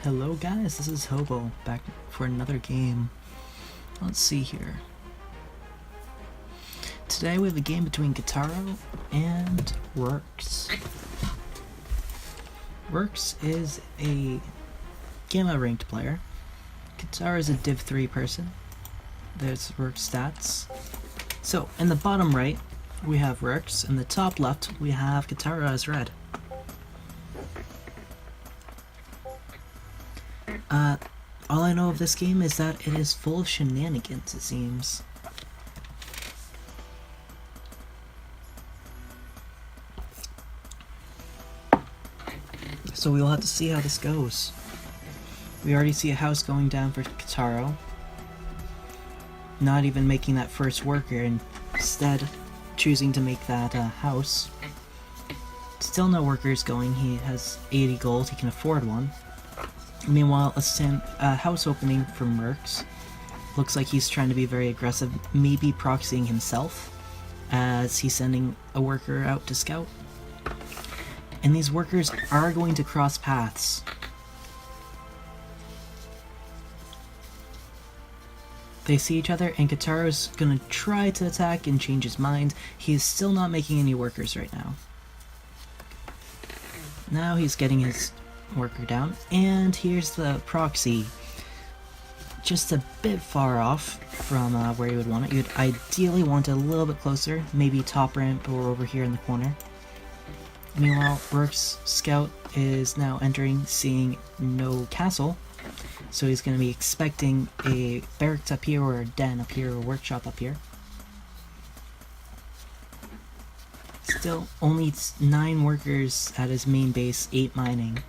Hello guys, this is Hobo, back for another game. Let's see here. Today we have a game between Kaitaro and Rerks. Rerks is a Gamma ranked player. Kaitaro is a Div 3 person. There's Rerks stats. So, in the bottom right, we have Rerks. In the top left, we have Kaitaro as red. All I know of this game is that it is full of shenanigans, it seems. So we'll have to see how this goes. We already see a house going down for Kaitaro. Not even making that first worker, and instead choosing to make that house. Still no workers going. He has 80 gold, he can afford one. Meanwhile, a house opening from Rerks. Looks like he's trying to be very aggressive, maybe proxying himself as he's sending a worker out to scout. And these workers are going to cross paths. They see each other, and Kaitaro's gonna try to attack and change his mind. He is still not making any workers right now. Now he's getting his worker down, and here's the proxy. Just a bit far off from where you would want it. You'd ideally want it a little bit closer, maybe top ramp or over here in the corner. Meanwhile, Rerks' scout is now entering, seeing no castle, so he's going to be expecting a barracks up here, or a den up here, or a workshop up here. Still, only 9 workers at his main base, 8 mining.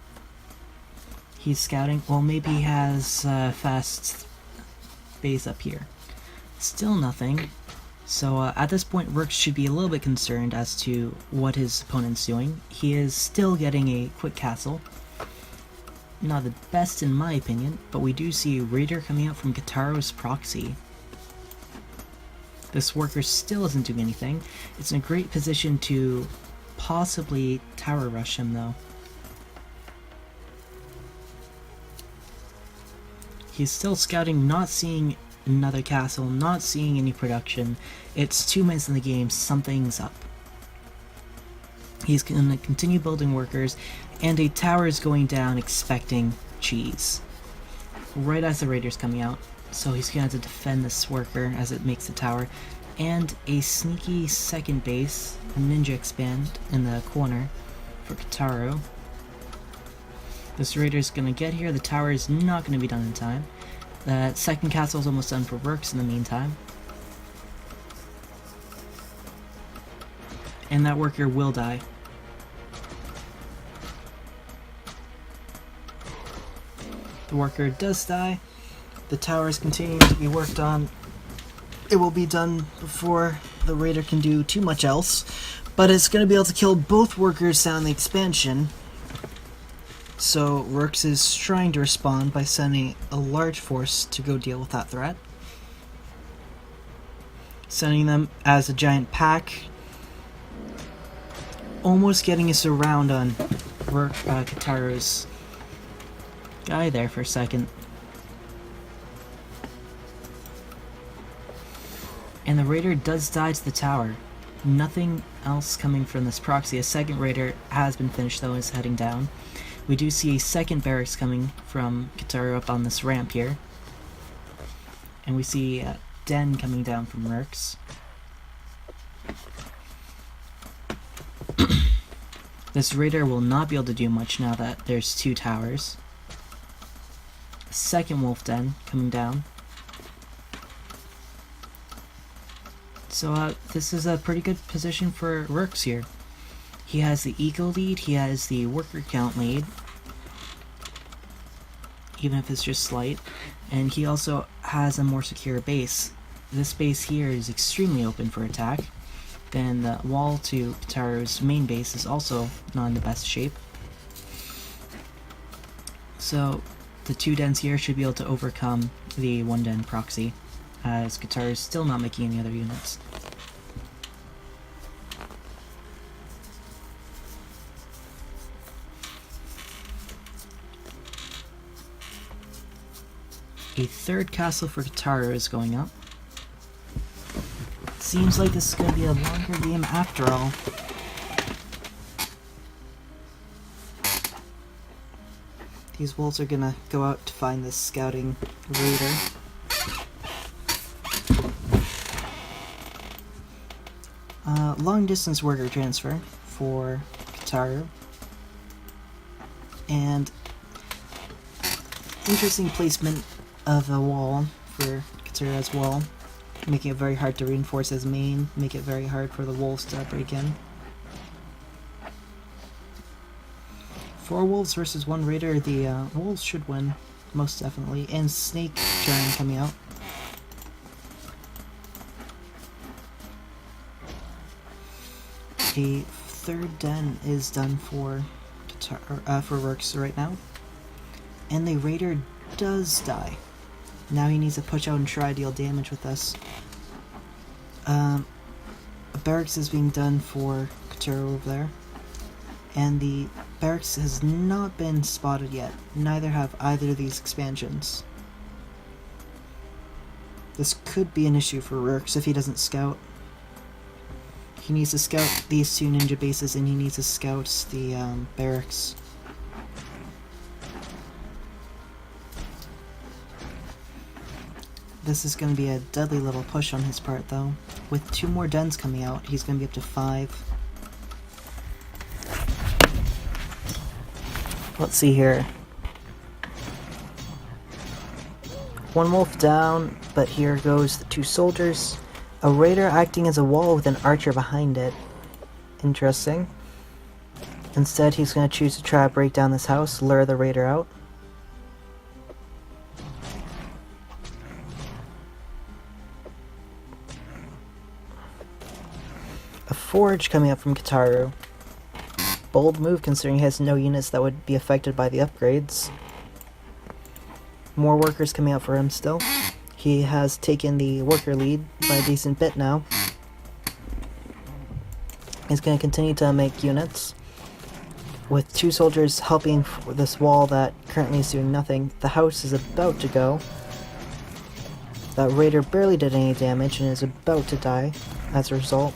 He's scouting. Well, maybe he has fast base up here. Still nothing. So at this point, Rerks should be a little bit concerned as to what his opponent's doing. He is still getting a quick castle. Not the best in my opinion, but we do see a raider coming out from Kaitaro's proxy. This worker still isn't doing anything. It's in a great position to possibly tower rush him though. He's still scouting, not seeing another castle, not seeing any production. It's 2 minutes in the game, something's up. He's going to continue building workers, and a tower is going down expecting cheese. Right as the raider's coming out, so he's going to have to defend this worker as it makes the tower. And a sneaky second base, a ninja expand in the corner for Kaitaro. This raider's gonna get here, the tower is not gonna be done in time. That second castle is almost done for Rerks in the meantime. And that worker will die. The worker does die. The tower is continuing to be worked on. It will be done before the raider can do too much else, but it's gonna be able to kill both workers down the expansion. So Rerks is trying to respond by sending a large force to go deal with that threat. Sending them as a giant pack. Almost getting a surround on Kaitaro's guy there for a second. And the raider does die to the tower. Nothing else coming from this proxy. A second raider has been finished though and is heading down. We do see a second barracks coming from Kaitaro up on this ramp here. And we see a den coming down from Rerks. This raider will not be able to do much now that there's 2 towers. Second wolf den coming down. So this is a pretty good position for Rerks here. He has the eco lead, he has the worker count lead, even if it's just slight, and he also has a more secure base. This base here is extremely open for attack. Then the wall to Kaitaro's main base is also not in the best shape. So the 2 dens here should be able to overcome the 1 den proxy, as Kaitaro is still not making any other units. A third castle for Kaitaro is going up. Seems like this is going to be a longer game after all. These wolves are going to go out to find this scouting raider. Long distance worker transfer for Kaitaro. And interesting placement of a wall for Kaitaro as well. Making it very hard to reinforce his main, make it very hard for the wolves to break in. 4 wolves versus 1 raider, the wolves should win, most definitely. And snake giant coming out. A third den is done for Rerks right now. And the raider does die. Now he needs to push out and try to deal damage with us. A barracks is being done for Kaitaro over there. And the barracks has not been spotted yet. Neither have either of these expansions. This could be an issue for Rerks if he doesn't scout. He needs to scout these 2 ninja bases and he needs to scout the barracks. This is going to be a deadly little push on his part though. With 2 more dens coming out, he's going to be up to 5. Let's see here. 1 wolf down, but here goes the 2 soldiers. A raider acting as a wall with an archer behind it. Interesting. Instead, he's going to choose to try to break down this house, lure the raider out. A forge coming up from Kaitaro. Bold move considering he has no units that would be affected by the upgrades. More workers coming out for him still. He has taken the worker lead by a decent bit now. He's going to continue to make units. With 2 soldiers helping for this wall that currently is doing nothing, the house is about to go. That raider barely did any damage and is about to die as a result.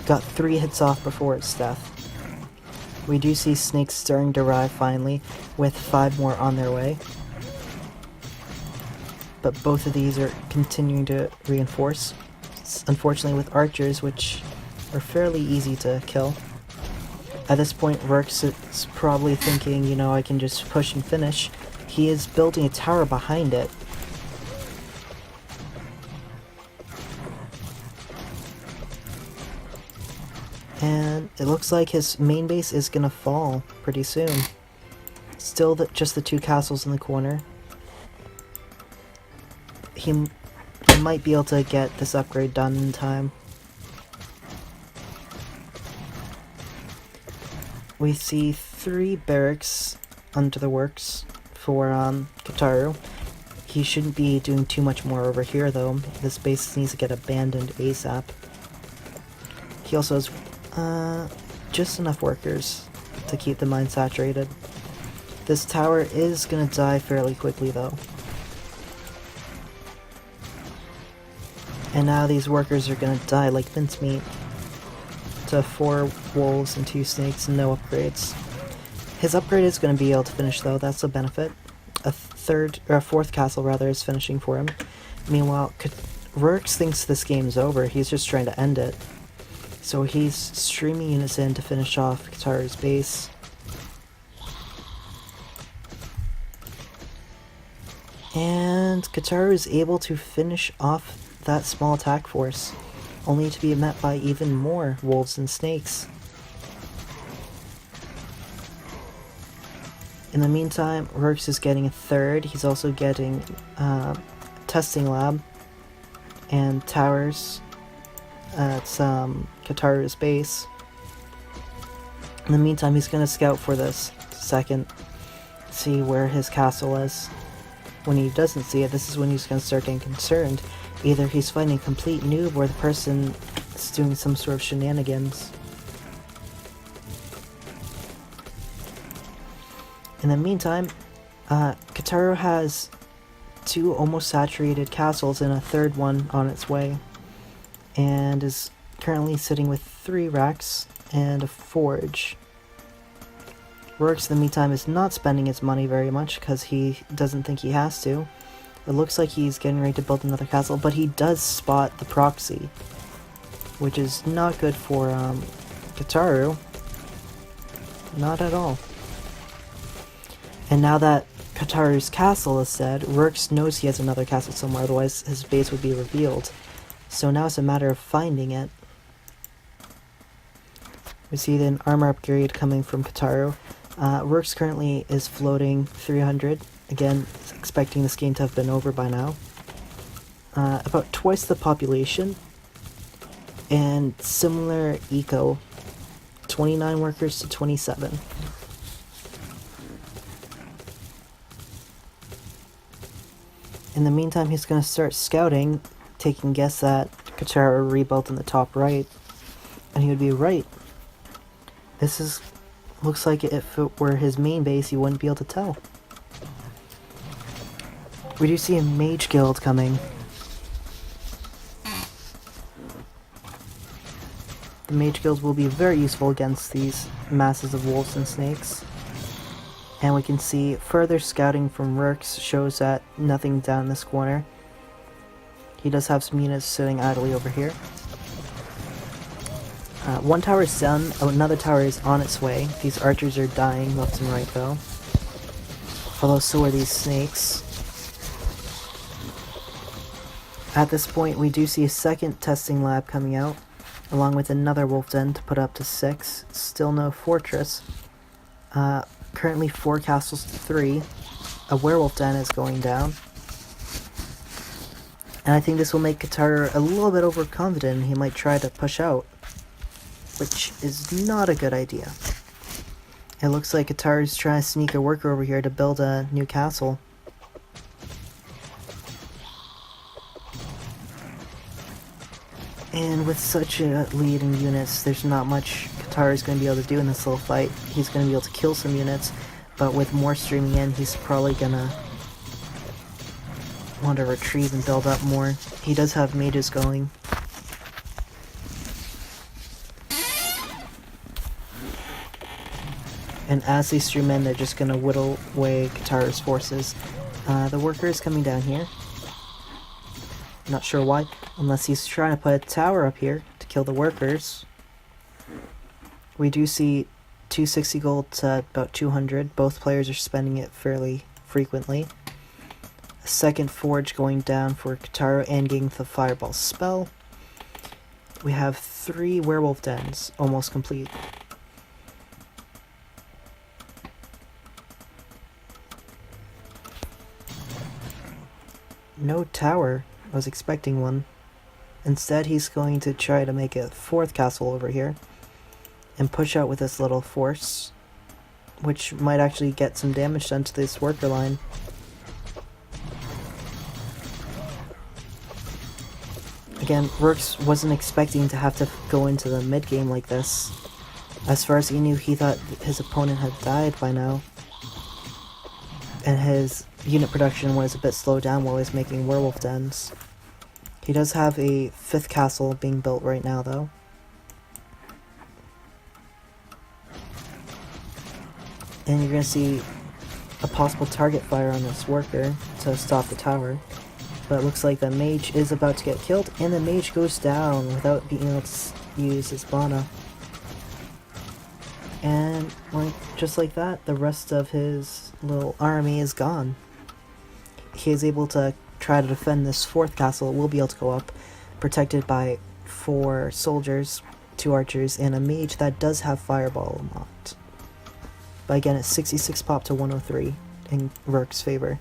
Got 3 hits off before its death. We do see snakes starting to arrive finally, with 5 more on their way. But both of these are continuing to reinforce. Unfortunately with archers, which are fairly easy to kill. At this point, Rerks is probably thinking, you know, I can just push and finish. He is building a tower behind it. And it looks like his main base is gonna fall pretty soon. Still just the 2 castles in the corner. He might be able to get this upgrade done in time. We see 3 barracks under the works for Kaitaro. He shouldn't be doing too much more over here though. This base needs to get abandoned ASAP. He also has just enough workers to keep the mine saturated. This tower is gonna die fairly quickly though. And now these workers are gonna die like mincemeat. To 4 wolves and 2 snakes and no upgrades. His upgrade is gonna be able to finish though, that's a benefit. A 4th castle rather is finishing for him. Meanwhile, Rerks thinks this game's over, he's just trying to end it. So he's streaming units in to finish off Kaitaro's base. And Kaitaro is able to finish off that small attack force, only to be met by even more wolves and snakes. In the meantime, Rerks is getting a 3rd. He's also getting testing lab and towers at Kaitaro's base. In the meantime, he's going to scout for this 2nd, see where his castle is. When he doesn't see it, this is when he's going to start getting concerned. Either he's finding a complete noob or the person is doing some sort of shenanigans. In the meantime, Kaitaro has 2 almost saturated castles and a third one on its way, and is currently sitting with 3 racks and a forge. Rerks, in the meantime, is not spending his money very much because he doesn't think he has to. It looks like he's getting ready to build another castle, but he does spot the proxy, which is not good for Kaitaro. Not at all. And now that Kaitaro's castle is dead, Rerks knows he has another castle somewhere, otherwise his base would be revealed. So now it's a matter of finding it. We see an armor upgrade coming from Kaitaro. Rerks currently is floating 300. Again, expecting this game to have been over by now. About twice the population. And similar eco. 29 workers to 27. In the meantime, he's going to start scouting, taking a guess that Kaitaro rebuilt in the top right. And he would be right. This looks like if it were his main base, you wouldn't be able to tell. We do see a mage guild coming. The mage guild will be very useful against these masses of wolves and snakes. And we can see further scouting from Rerks shows that nothing down this corner. He does have some units sitting idly over here. One tower is done, another tower is on its way. These archers are dying left and right though. Although so are these snakes. At this point we do see a second testing lab coming out, along with another wolf den to put up to 6. Still no fortress. Currently 4 castles to 3. A werewolf den is going down. And I think this will make Kaitaro a little bit overconfident. He might try to push out, which is not a good idea. It looks like Kaitaro's trying to sneak a worker over here to build a new castle. And with such a lead in units, there's not much Kaitaro's going to be able to do in this little fight. He's going to be able to kill some units, but with more streaming in, he's probably going to want to retreat and build up more. He does have mages going. And as they stream in, they're just going to whittle away Kaitaro's forces. The worker is coming down here. Not sure why, unless he's trying to put a tower up here to kill the workers. We do see 260 gold to about 200. Both players are spending it fairly frequently. A second forge going down for Kaitaro and getting the fireball spell. We have 3 werewolf dens, almost complete. No tower. I was expecting one. Instead, he's going to try to make a 4th castle over here and push out with this little force, which might actually get some damage done to this worker line. Again, Rerks wasn't expecting to have to go into the mid-game like this. As far as he knew, he thought his opponent had died by now, and his unit production was a bit slowed down while he's making werewolf dens. He does have a 5th castle being built right now though. And you're going to see a possible target fire on this worker to stop the tower. But it looks like the mage is about to get killed, and the mage goes down without being able to use his mana. And just like that, the rest of his little army is gone. He is able to try to defend this 4th castle. It will be able to go up, protected by 4 soldiers, 2 archers, and a mage that does have fireball unlocked. But again, it's 66 pop to 103 in Rerks' favor.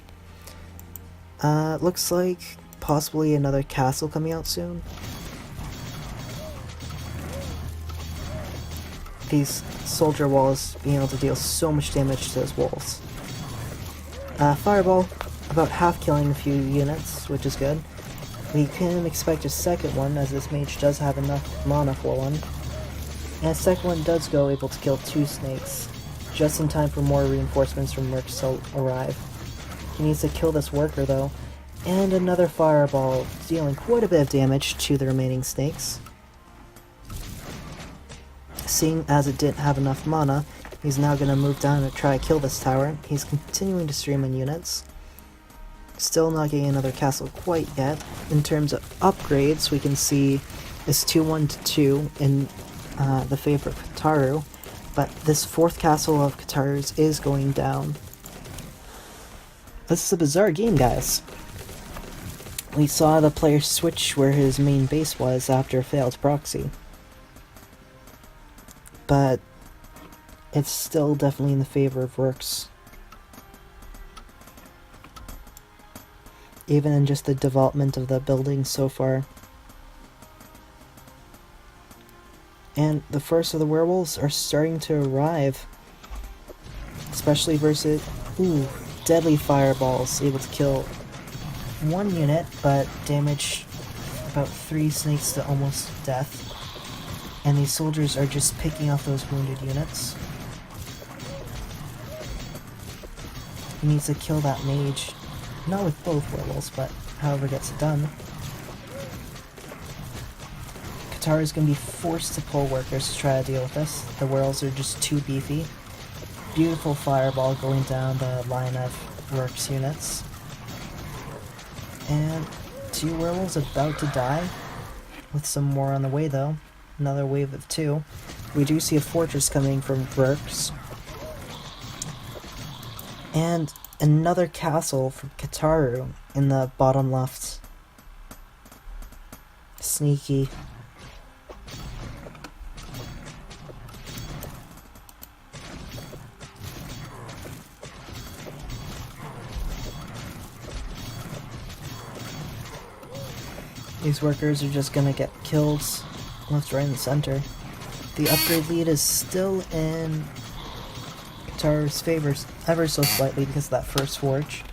Looks like possibly another castle coming out soon. These soldier walls being able to deal so much damage to those walls. Fireball, about half killing a few units, which is good. We can expect a second one, as this mage does have enough mana for one. And a second one does go able to kill 2 snakes, just in time for more reinforcements from Rerks to arrive. He needs to kill this worker though, And another fireball, dealing quite a bit of damage to the remaining snakes. Seeing as it didn't have enough mana, he's now going to move down to try to kill this tower. He's continuing to stream in units. Still not getting another castle quite yet. In terms of upgrades, we can see it's 2-1-2 in the favor of Kaitaro, but this fourth castle of Kaitaro's is going down. This is a bizarre game, guys. We saw the player switch where his main base was after a failed proxy. But it's still definitely in the favor of Rerks. Even in just the development of the building so far. And the first of the werewolves are starting to arrive. Especially versus... Ooh, deadly fireballs. Able to kill one unit, but damage about 3 snakes to almost death. And these soldiers are just picking off those wounded units. He needs to kill that mage. Not with both werewolves, but however gets it done. Kaitaro is going to be forced to pull workers to try to deal with this. The werewolves are just too beefy. Beautiful fireball going down the line of Rerks units. And 2 werewolves about to die. With some more on the way though. Another wave of 2. We do see a fortress coming from Rerks. And another castle from Kaitaro in the bottom left. Sneaky. These workers are just gonna get killed left, right, and center. The upgrade lead is still in Kaitaro's favor ever so slightly because of that first forge.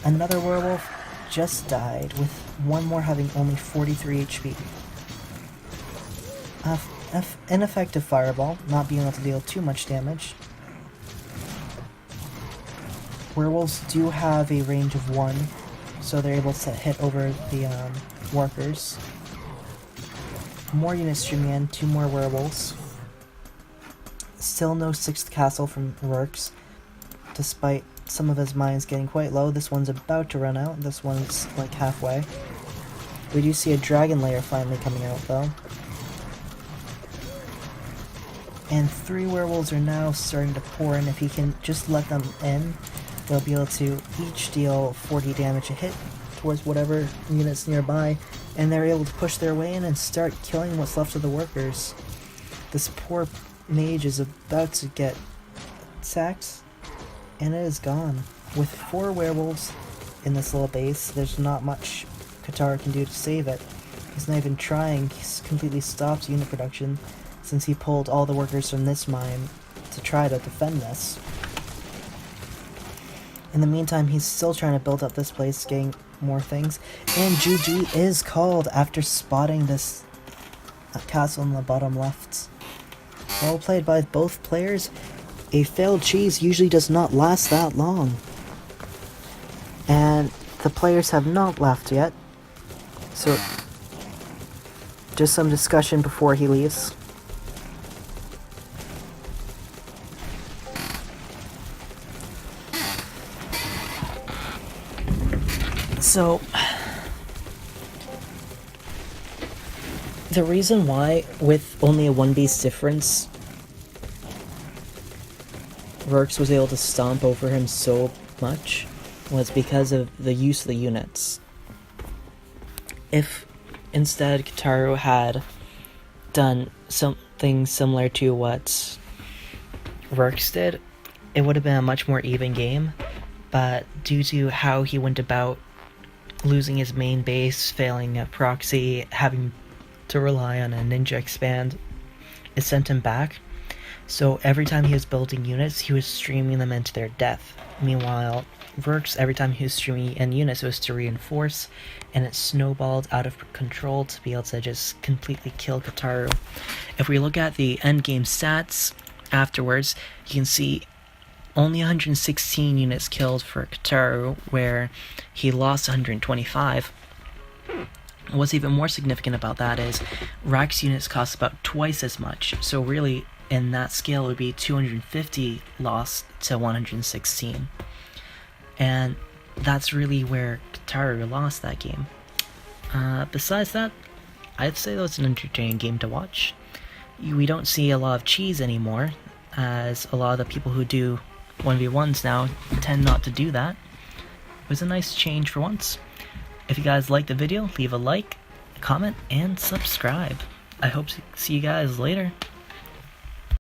Another werewolf just died, with one more having only 43 HP. Ineffective fireball, not being able to deal too much damage. Werewolves do have a range of 1, so they're able to hit over the workers. More units streaming in, 2 more werewolves. Still no 6th castle from Rerks, despite some of his mines getting quite low. This one's about to run out, this one's like halfway. We do see a dragon lair finally coming out though. And 3 werewolves are now starting to pour in. If he can just let them in, they'll be able to each deal 40 damage a hit towards whatever units nearby, and they're able to push their way in and start killing what's left of the workers. This poor mage is about to get sacked, and it is gone. With 4 werewolves in this little base, there's not much Kaitaro can do to save it. He's not even trying. He's completely stopped unit production since he pulled all the workers from this mine to try to defend this. In the meantime, he's still trying to build up this place, getting more things. And GG is called after spotting this castle in the bottom left. Well played by both players. A failed cheese usually does not last that long. And the players have not left yet. So, just some discussion before he leaves. So, the reason why, with only a 1 base difference, Rerks was able to stomp over him so much was because of the use of the units. If instead Kaitaro had done something similar to what Rerks did, it would have been a much more even game, but due to how he went about losing his main base, failing a proxy, having to rely on a ninja expand, it sent him back. So every time he was building units, he was streaming them into their death. Meanwhile, Rerks, every time he was streaming in units, it was to reinforce, and it snowballed out of control to be able to just completely kill Kaitaro. If we look at the endgame stats afterwards, you can see only 116 units killed for Kaitaro, where he lost 125. What's even more significant about that is Rerks units cost about twice as much, so really in that scale it would be 250 lost to 116. And that's really where Kaitaro lost that game. Besides that, I'd say that was an entertaining game to watch. We don't see a lot of cheese anymore, as a lot of the people who do 1v1s now tend not to do that. It was a nice change for once. If you guys liked the video, leave a like, comment, and subscribe. I hope to see you guys later.